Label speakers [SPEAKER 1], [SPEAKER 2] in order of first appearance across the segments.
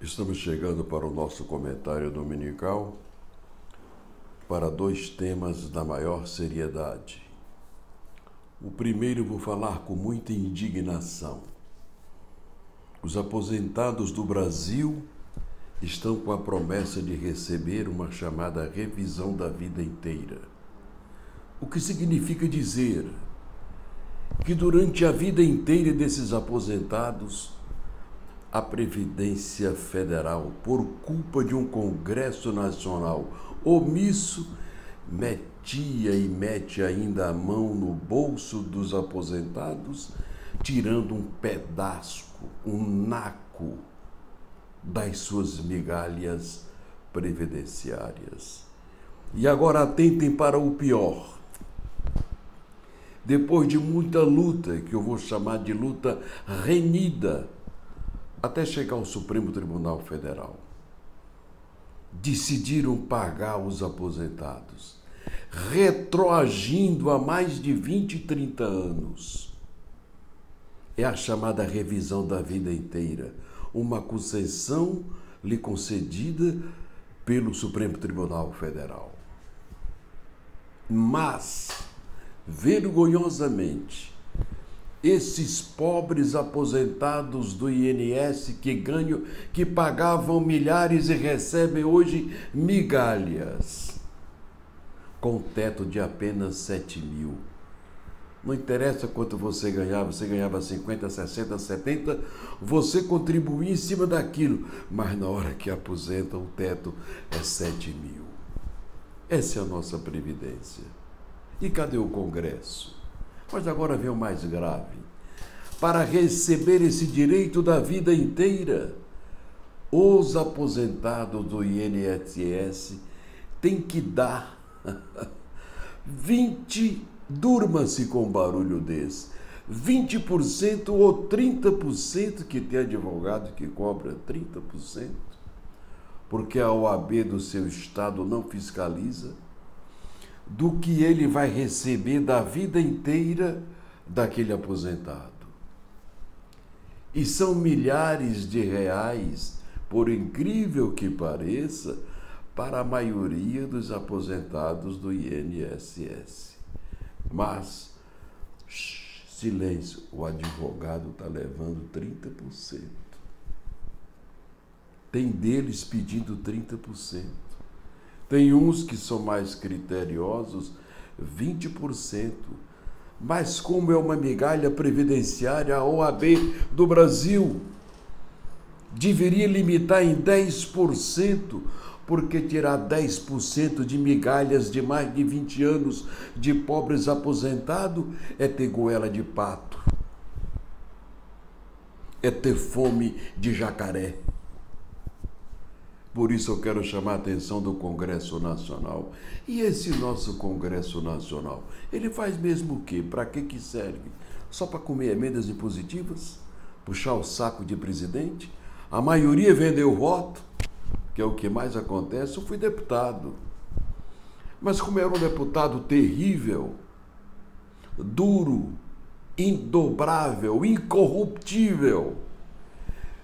[SPEAKER 1] Estamos chegando para o nosso comentário dominical para dois temas da maior seriedade. O primeiro vou falar com muita indignação. Os aposentados do Brasil estão com a promessa de receber uma chamada revisão da vida inteira. O que significa dizer que durante a vida inteira desses aposentados, a Previdência Federal, por culpa de um Congresso Nacional omisso, metia e mete ainda a mão no bolso dos aposentados, tirando um pedaço, um naco das suas migalhas previdenciárias. E agora atentem para o pior. Depois de muita luta, que eu vou chamar de luta renhida, até chegar ao Supremo Tribunal Federal, decidiram pagar os aposentados, retroagindo a mais de 20, 30 anos. É a chamada revisão da vida inteira, uma concessão lhe concedida pelo Supremo Tribunal Federal. Mas, vergonhosamente, esses pobres aposentados do INSS que pagavam milhares e recebem hoje migalhas, com teto de apenas 7 mil. Não interessa quanto você ganhava 50, 60, 70, você contribuía em cima daquilo, mas na hora que aposenta o teto é 7 mil. Essa é a nossa Previdência. E cadê o Congresso? Mas agora vem o mais grave. Para receber esse direito da vida inteira, os aposentados do INSS têm que dar 20, durma-se com um barulho desse, 20% ou 30%, que tem advogado que cobra 30%, porque a OAB do seu estado não fiscaliza, do que ele vai receber da vida inteira daquele aposentado. E são milhares de reais, por incrível que pareça, para a maioria dos aposentados do INSS. Mas, silêncio, o advogado está levando 30%. Tem deles pedindo 30%. Tem uns que são mais criteriosos, 20%. Mas como é uma migalha previdenciária, a OAB do Brasil deveria limitar em 10%, porque tirar 10% de migalhas de mais de 20 anos de pobres aposentados é ter goela de pato, é ter fome de jacaré. Por isso eu quero chamar a atenção do Congresso Nacional. E esse nosso Congresso Nacional, ele faz mesmo o quê? Para que serve? Só para comer emendas impositivas? Puxar o saco de presidente? A maioria vendeu voto, que é o que mais acontece. Eu fui deputado. Mas como era um deputado terrível, duro, indobrável, incorruptível,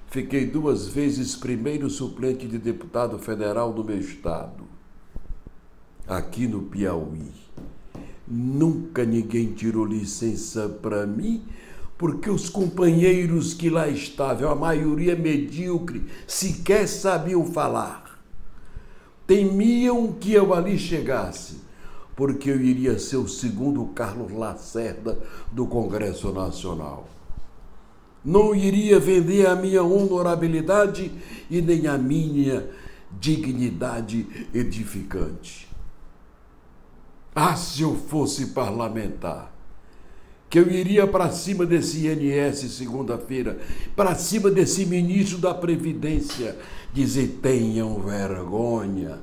[SPEAKER 1] fiquei 2 vezes primeiro suplente de deputado federal do meu estado, aqui no Piauí. Nunca ninguém tirou licença para mim, porque os companheiros que lá estavam, a maioria medíocre, sequer sabiam falar. Temiam que eu ali chegasse, porque eu iria ser o segundo Carlos Lacerda do Congresso Nacional. Não iria vender a minha honorabilidade e nem a minha dignidade edificante. Ah, se eu fosse parlamentar, que eu iria para cima desse INSS segunda-feira, para cima desse ministro da Previdência, dizer: tenham vergonha,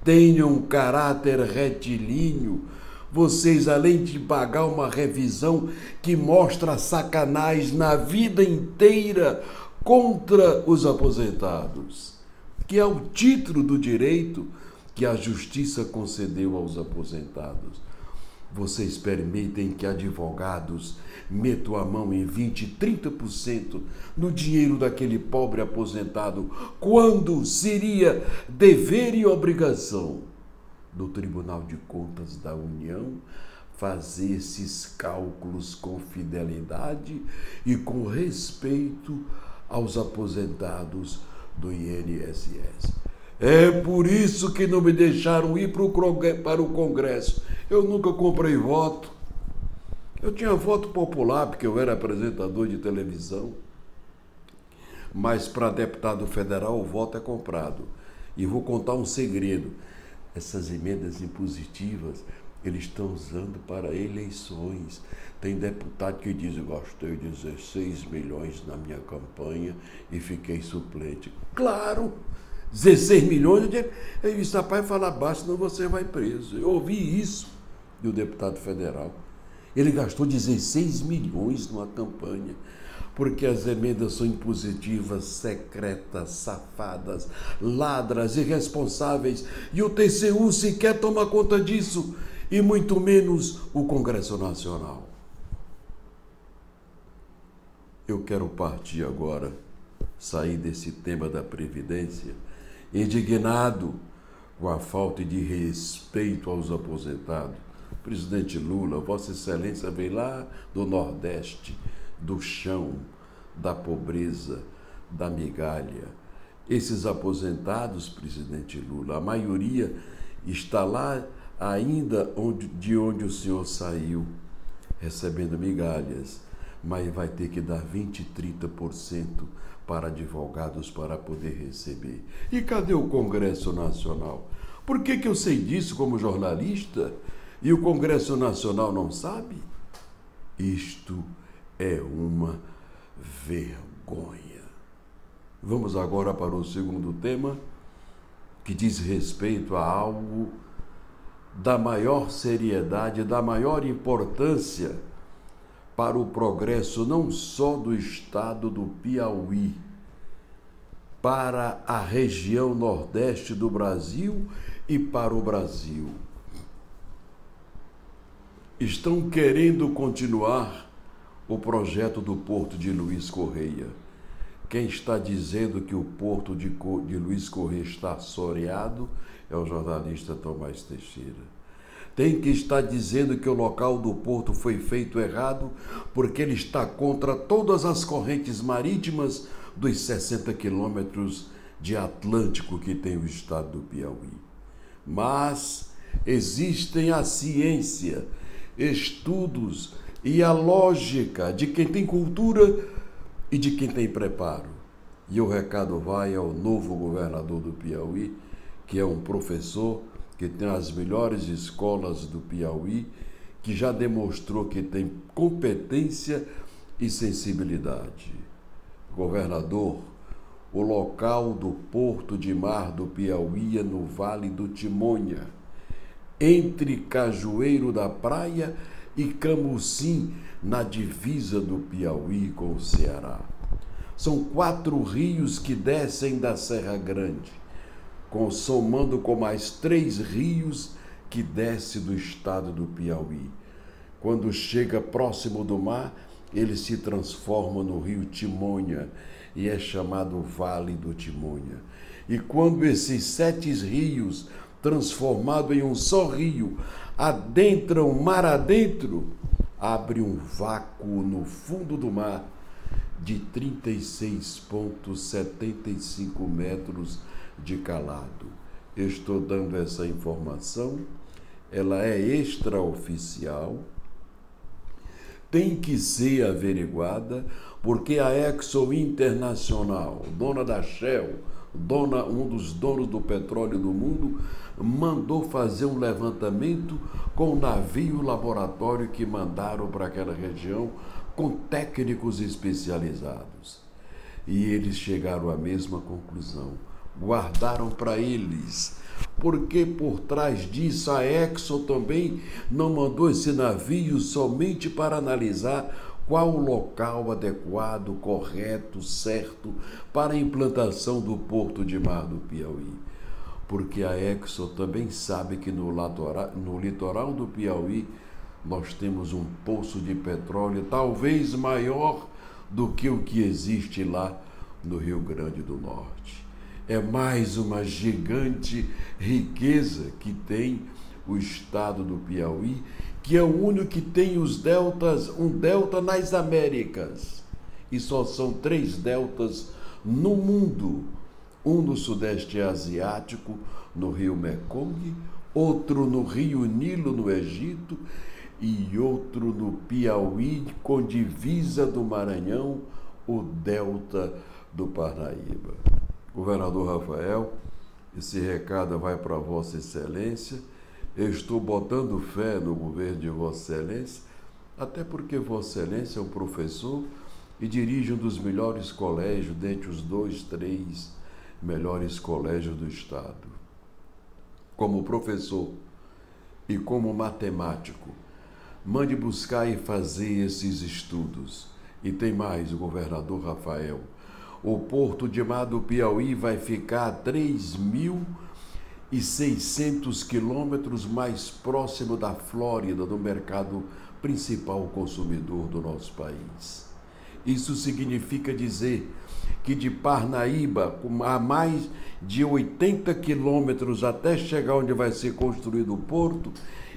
[SPEAKER 1] tenham caráter retilíneo. Vocês, além de pagar uma revisão que mostra sacanagem na vida inteira contra os aposentados, que é o título do direito que a Justiça concedeu aos aposentados, vocês permitem que advogados metam a mão em 20%, 30% no dinheiro daquele pobre aposentado, quando seria dever e obrigação do Tribunal de Contas da União fazer esses cálculos com fidelidade e com respeito aos aposentados do INSS. É por isso que não me deixaram ir para o Congresso. Eu nunca comprei voto. Eu tinha voto popular, porque eu era apresentador de televisão. Mas para deputado federal o voto é comprado. E vou contar um segredo. Essas emendas impositivas, eles estão usando para eleições. Tem deputado que diz: eu gastei 16 milhões na minha campanha e fiquei suplente. Claro! 16 milhões, eu disse: rapaz, fala baixo, senão você vai preso. Eu ouvi isso do deputado federal. Ele gastou 16 milhões numa campanha, porque as emendas são impositivas, secretas, safadas, ladras, irresponsáveis, e o TCU sequer toma conta disso, e muito menos o Congresso Nacional. Eu quero partir agora, sair desse tema da Previdência, indignado com a falta de respeito aos aposentados. Presidente Lula, Vossa Excelência veio lá do Nordeste, do chão, da pobreza, da migalha. Esses aposentados, presidente Lula, a maioria está lá ainda de onde o senhor saiu, recebendo migalhas, mas vai ter que dar 20%, 30% para advogados para poder receber. E cadê o Congresso Nacional? Por que eu sei disso como jornalista e o Congresso Nacional não sabe? Isto é uma vergonha. Vamos agora para o segundo tema, que diz respeito a algo da maior seriedade, da maior importância para o progresso não só do estado do Piauí, para a região nordeste do Brasil e para o Brasil. Estão querendo continuar o projeto do Porto de Luiz Correia. Quem está dizendo que o Porto de Luiz Correia está assoreado é o jornalista Tomás Teixeira. Tem que estar dizendo que o local do porto foi feito errado porque ele está contra todas as correntes marítimas dos 60 quilômetros de Atlântico que tem o estado do Piauí. Mas existem a ciência, estudos e a lógica de quem tem cultura e de quem tem preparo. E o recado vai ao novo governador do Piauí, que é um professor que tem as melhores escolas do Piauí, que já demonstrou que tem competência e sensibilidade. Governador, o local do Porto de Mar do Piauí é no Vale do Timonha, entre Cajueiro da Praia e Camucim, na divisa do Piauí com o Ceará. São 4 rios que descem da Serra Grande, somando com mais 3 rios que descem do estado do Piauí. Quando chega próximo do mar, ele se transforma no rio Timonha e é chamado Vale do Timonha. E quando esses 7 rios, transformados em um só rio, adentram mar adentro, abre um vácuo no fundo do mar de 36,75 metros de calado. Estou dando essa informação, ela é extraoficial, tem que ser averiguada, porque a Exxon Internacional, dona da Shell, um dos donos do petróleo do mundo, mandou fazer um levantamento com o navio laboratório que mandaram para aquela região com técnicos especializados. E eles chegaram à mesma conclusão. Guardaram para eles, porque por trás disso a Exxon também não mandou esse navio somente para analisar qual o local adequado, correto, certo para a implantação do Porto de Mar do Piauí. Porque a Exxon também sabe que no litoral do Piauí nós temos um poço de petróleo talvez maior do que o que existe lá no Rio Grande do Norte. É mais uma gigante riqueza que tem o estado do Piauí, que é o único que tem os deltas, um delta nas Américas. E só são 3 deltas no mundo. Um no Sudeste Asiático, no Rio Mekong, outro no Rio Nilo, no Egito, e outro no Piauí, com divisa do Maranhão, o delta do Parnaíba. Governador Rafael, esse recado vai para Vossa Excelência. Eu estou botando fé no governo de Vossa Excelência, até porque Vossa Excelência é um professor e dirige um dos melhores colégios, dentre os 2, 3 melhores colégios do Estado. Como professor e como matemático, mande buscar e fazer esses estudos. E tem mais, o governador Rafael. O Porto de Mar do Piauí vai ficar a 3.600 quilômetros mais próximo da Flórida, do mercado principal consumidor do nosso país. Isso significa dizer que de Parnaíba, a mais de 80 quilômetros até chegar onde vai ser construído o porto,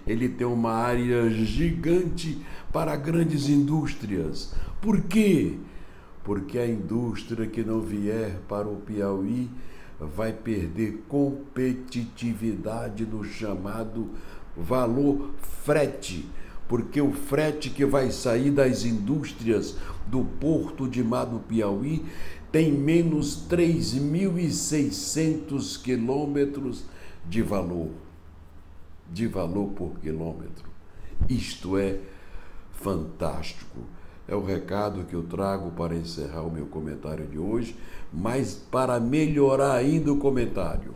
[SPEAKER 1] ele tem uma área gigante para grandes indústrias. Por quê? Porque a indústria que não vier para o Piauí vai perder competitividade no chamado valor frete, porque o frete que vai sair das indústrias do Porto de Mar do Piauí tem menos 3.600 quilômetros de valor por quilômetro. Isto é fantástico. É o recado que eu trago para encerrar o meu comentário de hoje, mas para melhorar ainda o comentário,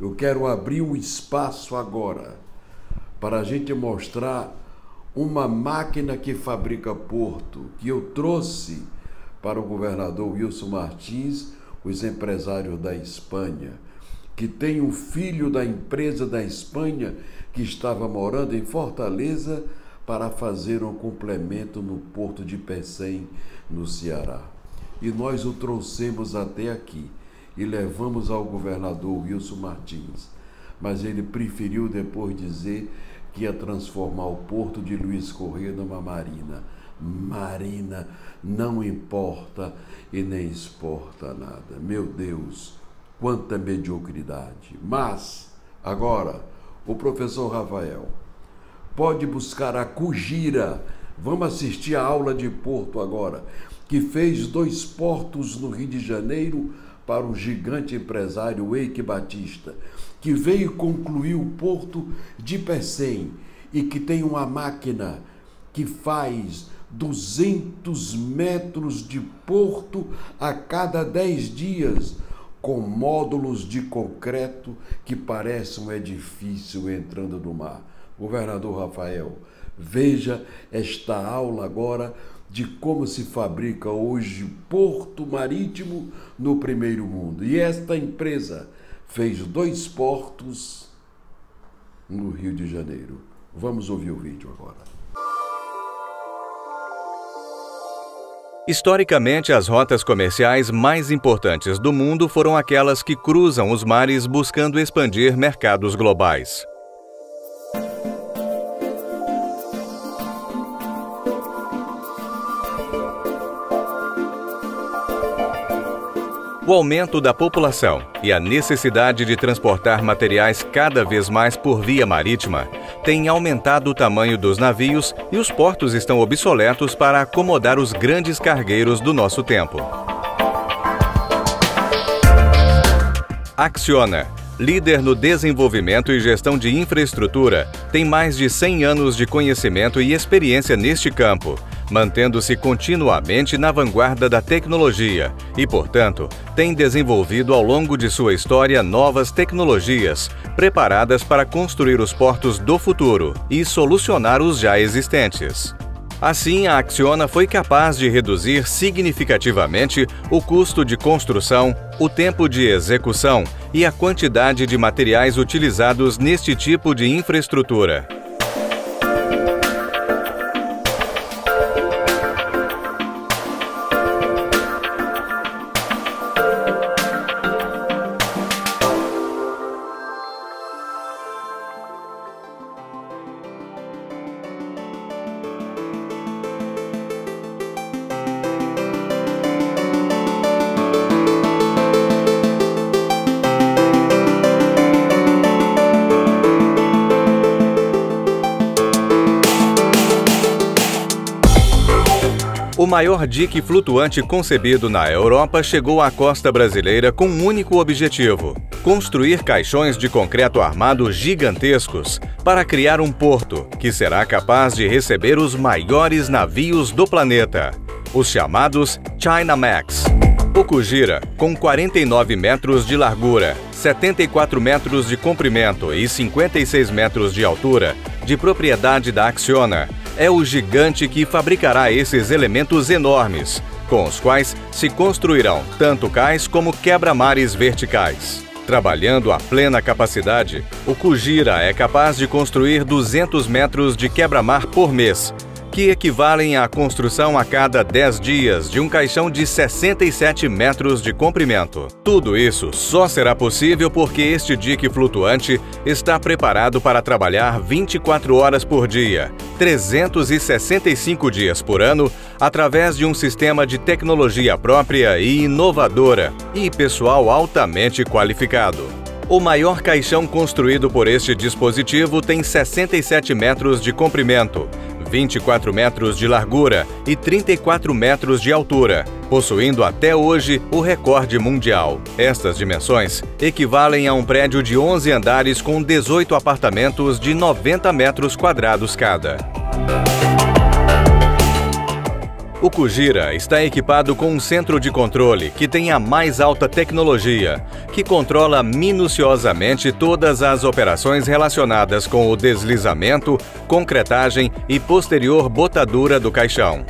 [SPEAKER 1] eu quero abrir um espaço agora para a gente mostrar uma máquina que fabrica porto, que eu trouxe para o governador Wilson Martins, os empresários da Espanha, que tem um filho da empresa da Espanha que estava morando em Fortaleza para fazer um complemento no Porto de Pecém, no Ceará. E nós o trouxemos até aqui e levamos ao governador Wilson Martins, mas ele preferiu depois dizer que ia transformar o Porto de Luiz Correia numa marina. Marina não importa e nem exporta nada. Meu Deus, quanta mediocridade. Mas, agora, o professor Rafael pode buscar a Cujira. Vamos assistir a aula de porto agora, que fez 2 portos no Rio de Janeiro para o gigante empresário Eike Batista, que veio concluir o Porto de Pecém e que tem uma máquina que faz 200 metros de porto a cada 10 dias, com módulos de concreto que parece um edifício entrando no mar. Governador Rafael, veja esta aula agora de como se fabrica hoje porto marítimo no primeiro mundo. E esta empresa fez 2 portos no Rio de Janeiro. Vamos ouvir o vídeo agora.
[SPEAKER 2] Historicamente, as rotas comerciais mais importantes do mundo foram aquelas que cruzam os mares buscando expandir mercados globais. O aumento da população e a necessidade de transportar materiais cada vez mais por via marítima tem aumentado o tamanho dos navios e os portos estão obsoletos para acomodar os grandes cargueiros do nosso tempo. Acciona, líder no desenvolvimento e gestão de infraestrutura, tem mais de 100 anos de conhecimento e experiência neste campo, mantendo-se continuamente na vanguarda da tecnologia e, portanto, tem desenvolvido ao longo de sua história novas tecnologias preparadas para construir os portos do futuro e solucionar os já existentes. Assim, a Acciona foi capaz de reduzir significativamente o custo de construção, o tempo de execução e a quantidade de materiais utilizados neste tipo de infraestrutura. O maior dique flutuante concebido na Europa chegou à costa brasileira com um único objetivo: construir caixões de concreto armado gigantescos para criar um porto que será capaz de receber os maiores navios do planeta, os chamados Chinamax. O Kujira, com 49 metros de largura, 74 metros de comprimento e 56 metros de altura, de propriedade da Acciona, é o gigante que fabricará esses elementos enormes, com os quais se construirão tanto cais como quebra-mares verticais. Trabalhando a plena capacidade, o Kujira é capaz de construir 200 metros de quebra-mar por mês, que equivalem à construção a cada 10 dias de um caixão de 67 metros de comprimento. Tudo isso só será possível porque este dique flutuante está preparado para trabalhar 24 horas por dia, 365 dias por ano, através de um sistema de tecnologia própria e inovadora e pessoal altamente qualificado. O maior caixão construído por este dispositivo tem 67 metros de comprimento, 24 metros de largura e 34 metros de altura, possuindo até hoje o recorde mundial. Estas dimensões equivalem a um prédio de 11 andares com 18 apartamentos de 90 metros quadrados cada. O Kujira está equipado com um centro de controle que tem a mais alta tecnologia, que controla minuciosamente todas as operações relacionadas com o deslizamento, concretagem e posterior botadura do caixão.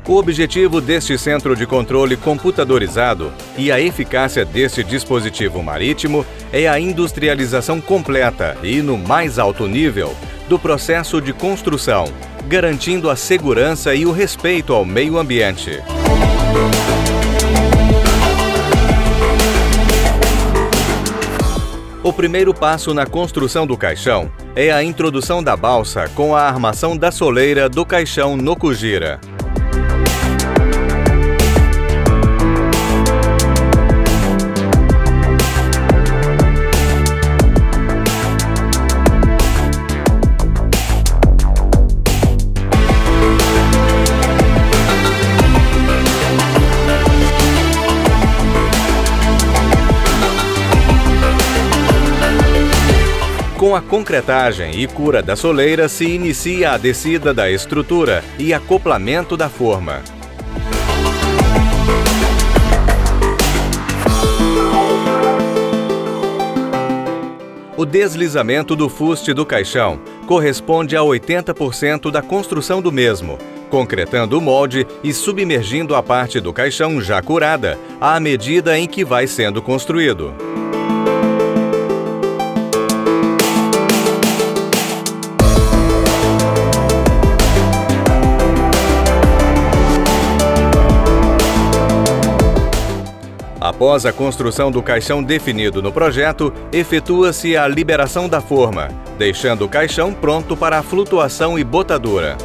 [SPEAKER 2] O objetivo deste centro de controle computadorizado e a eficácia deste dispositivo marítimo é a industrialização completa e no mais alto nível do processo de construção, garantindo a segurança e o respeito ao meio ambiente. O primeiro passo na construção do caixão é a introdução da balsa com a armação da soleira do caixão no Kujira. Com a concretagem e cura da soleira se inicia a descida da estrutura e acoplamento da forma. O deslizamento do fuste do caixão corresponde a 80% da construção do mesmo, concretando o molde e submergindo a parte do caixão já curada à medida em que vai sendo construído. Após a construção do caixão definido no projeto, efetua-se a liberação da forma, deixando o caixão pronto para a flutuação e botadura.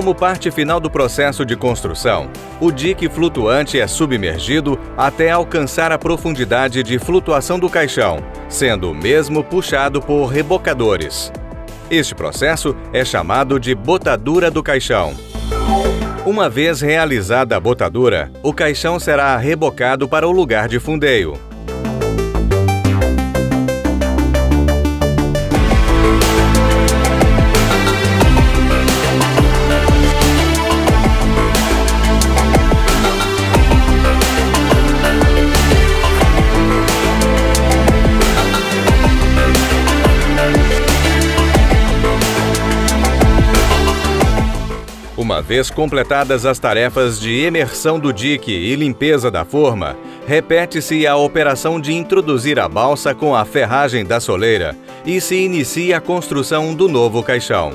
[SPEAKER 2] Como parte final do processo de construção, o dique flutuante é submergido até alcançar a profundidade de flutuação do caixão, sendo o mesmo puxado por rebocadores. Este processo é chamado de botadura do caixão. Uma vez realizada a botadura, o caixão será rebocado para o lugar de fundeio. Uma vez completadas as tarefas de imersão do dique e limpeza da forma, repete-se a operação de introduzir a balsa com a ferragem da soleira e se inicia a construção do novo caixão.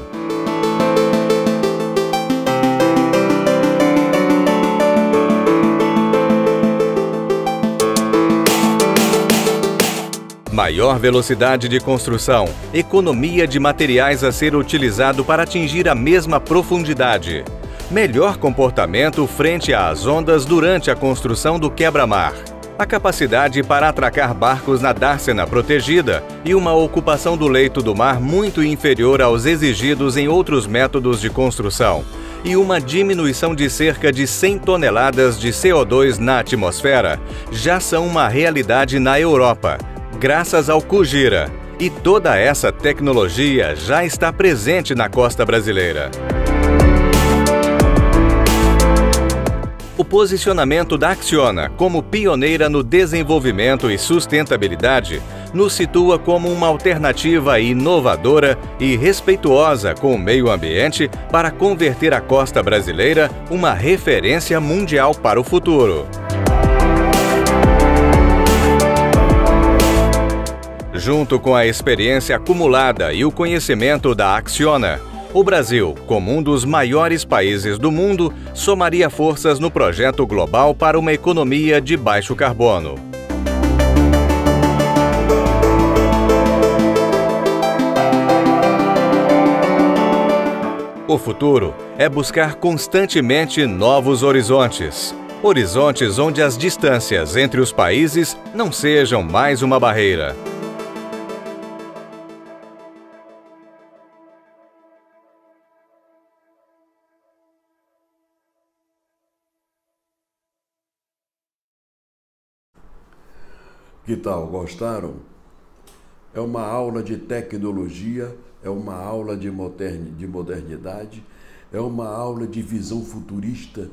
[SPEAKER 2] Maior velocidade de construção, economia de materiais a ser utilizado para atingir a mesma profundidade. Melhor comportamento frente às ondas durante a construção do quebra-mar. A capacidade para atracar barcos na dársena protegida e uma ocupação do leito do mar muito inferior aos exigidos em outros métodos de construção, e uma diminuição de cerca de 100 toneladas de CO2 na atmosfera já são uma realidade na Europa, graças ao Kujira. E toda essa tecnologia já está presente na costa brasileira. O posicionamento da Acciona como pioneira no desenvolvimento e sustentabilidade nos situa como uma alternativa inovadora e respeituosa com o meio ambiente para converter a costa brasileira uma referência mundial para o futuro. Junto com a experiência acumulada e o conhecimento da Acciona, o Brasil, como um dos maiores países do mundo, somaria forças no projeto global para uma economia de baixo carbono. O futuro é buscar constantemente novos horizontes. Horizontes onde as distâncias entre os países não sejam mais uma barreira.
[SPEAKER 1] Que tal? Gostaram? É uma aula de tecnologia, é uma aula de modernidade, é uma aula de visão futurista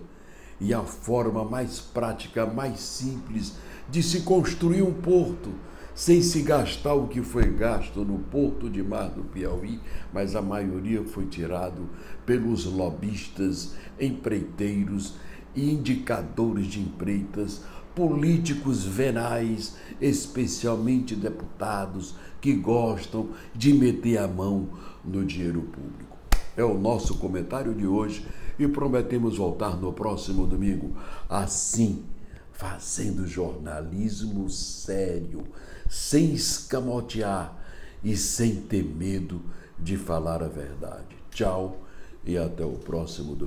[SPEAKER 1] e a forma mais prática, mais simples de se construir um porto, sem se gastar o que foi gasto no Porto de Mar do Piauí, mas a maioria foi tirado pelos lobistas, empreiteiros e indicadores de empreitas, políticos venais, especialmente deputados que gostam de meter a mão no dinheiro público. É o nosso comentário de hoje e prometemos voltar no próximo domingo, assim, fazendo jornalismo sério, sem escamotear e sem ter medo de falar a verdade. Tchau e até o próximo domingo.